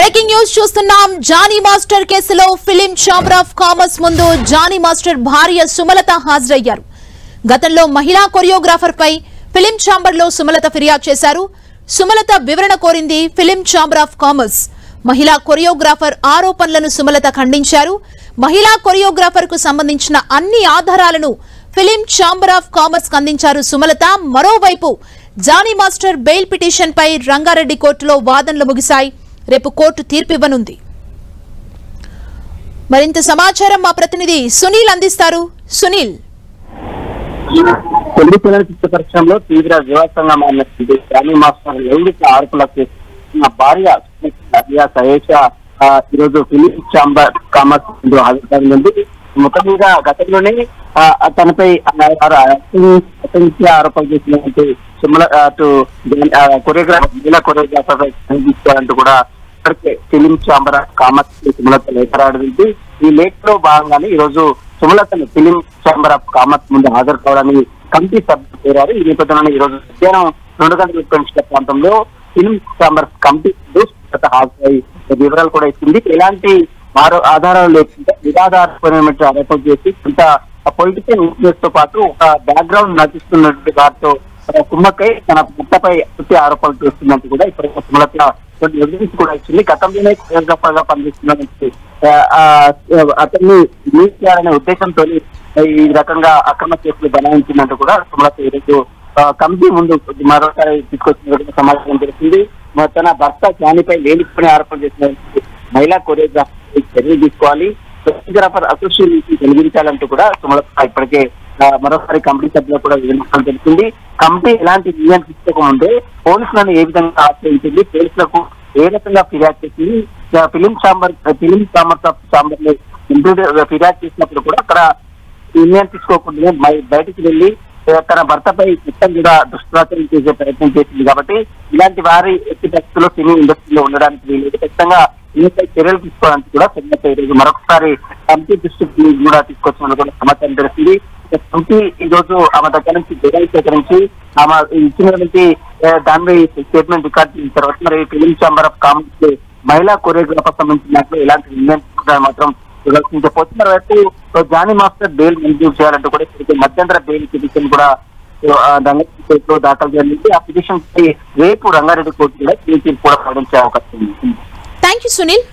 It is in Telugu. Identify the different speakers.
Speaker 1: బ్రేకింగ్ న్యూస్ చూస్తున్నాం. జానీ మాస్టర్ కేసులో ఫిలిం ఛాంబర్ ఆఫ్ కామర్స్ ముందు జానీ మాస్టర్ భార్య సుమలత హాజరయ్యారు. గతంలో మహిళా కొరియోగ్రాఫర్ పై ఫిలిం ఛాంబర్ లో సుమలత ఫిర్యాదు చేశారు. సుమలత వివరణ కోరింది ఫిలిం ఛాంబర్ ఆఫ్ కామర్స్. మహిళా కొరియోగ్రాఫర్ ఆరోపణలను సుమలత ఖండించారు. మహిళా కొరియోగ్రాఫర్ కు సంబంధించిన అన్ని ఆధారాలను ఫిలిం ఛాంబర్ ఆఫ్ కామర్స్ అందించారు సుమలత. మరోవైపు జానీ మాస్టర్ బెయిల్ పిటిషన్ పై రంగారెడ్డి కోర్టులో వాదనలు ముగిశాయి. రేపు కోర్టు తీర్పు ఇవ్వనుంది. మరింత సమాచారం మా ప్రతినిధి సునీల్ అందిస్తారు. సునీల్,
Speaker 2: తెలుగు చలనచిత్ర పరిశ్రమలో తీవ్ర వివాదంగా మారినటువంటి జానీ మాస్టర్ లైంగిక ఆరోపణలకు భార్య సయేష ఈరోజు ఫిలిం ఛాంబర్ కామర్స్ హాజరు. మొత్తంగా గతంలోనే తనపై ఆరోపణలు చేసినటువంటి కొరియోగ్రాఫర్ తీసుకోవాలంటూ కూడా ఇప్పటికే film chamber of commerce Sumalatha లేఖ రాయడం. ఈ లేఖలో భాగంగానే ఈ రోజు సుమలతను ఫిలిం ఛాంబర్ ఆఫ్ కామర్స్ ముందు హాజరు కావడానికి కమిటీ సభ్యులు చేరారు. ఈ నేపథ్యంలో ఈ రోజు మధ్యాహ్నం 2:30 ప్రాంతంలో ఫిలిం ఛాంబర్ కమిటీ ముందు హాజరై వివరాలు కూడా ఇస్తుంది. ఎలాంటి ఆధారాలు లేకుండా నిరాధారపరమైన ఆరోపణలు చేసి కొంత పొలిటికల్ ఇన్ఫ్లుయెన్స్ తో పాటు ఒక బ్యాక్గ్రౌండ్ నటిస్తున్నటువంటి వారితో కుమ్మక్కై తన భర్తపై ఆరోపణలు చేస్తున్నట్టు కూడా ఇప్పటికే సుమలత ఎవిడెన్స్ కూడా ఇచ్చింది. గతంలోనే కొరియోగ్రాఫర్ గా పనిచేస్తున్నటువంటి అతన్ని రిలీజ్ చేయాలనే ఉద్దేశంతో ఈ రకంగా అక్రమ కేసులు బనాయించినట్టు కూడా సుమలత ఈరోజు కమిటీ ముందు మరోసారి తీసుకొచ్చిన సమాచారం తెలిసింది. తన భర్త జానీపై లేనిపోయిన ఆరోపణలు చేసిన మహిళా కొరియోగ్రాఫర్ చర్యలు తీసుకోవాలి, కొరియోగ్రాఫర్ అసోసియేషన్ తొలగించాలంటూ కూడా సుమలత ఇప్పటికే మరోసారి కమిటీ సభ్యులు కూడా వివరించడం తెలిసింది. కమిటీ ఎలాంటి నిర్ణయం తీసుకోకముందే పోలీసులను ఏ విధంగా ఆశ్రయించింది, పోలీసులకు ఏ రకంగా ఫిర్యాదు చేసింది, ఫిలిం ఛాంబర్ లో ఫిర్యాదు చేసినప్పుడు కూడా అక్కడ నిర్ణయం తీసుకోకుండా బయటికి వెళ్లి తన భర్తపై మొత్తం కూడా దుష్ప్రచారం చేసే ప్రయత్నం చేసింది. కాబట్టి ఇలాంటి వారి ఎట్టి పరిస్థితుల్లో సినీ ఇండస్ట్రీలో ఉండడానికి వీలేదు, ఖచ్చితంగా దీనిపై చర్యలు తీసుకోవడానికి కూడా సుమలత ఈరోజు మరొకసారి కమిటీ దృష్టికి కూడా తీసుకొచ్చినట్టు కూడా సమాచారం తెలిసింది. కమిటీ ఈ రోజు ఆమె దగ్గర నుంచి వివరాలు సేకరించి ఆమె ఇచ్చినటువంటి దానిపై స్టేట్మెంట్ రికార్డ్ చేసిన తర్వాత మరి ఫిలిం ఛాంబర్ ఆఫ్ కామర్స్ మహిళా కొరియోగ్రాఫర్ సంబంధించినట్లు ఎలాంటి నిర్ణయం మాత్రం వివరించకపోతే మరోవైపు జానీ మాస్టర్ బెయిల్ మంజూరు చేయాలంటూ కూడా మధ్యంతర బెయిల్ పిటిషన్ కూడా రంగారెడ్డి కోర్టులో దాఖలు జరిగింది. ఆ పిటిషన్ రేపు రంగారెడ్డి కోర్టు కూడా తీర్పు కూడా ప్రకటించే అవకాశం ఉంది.
Speaker 1: Thank you Sunil.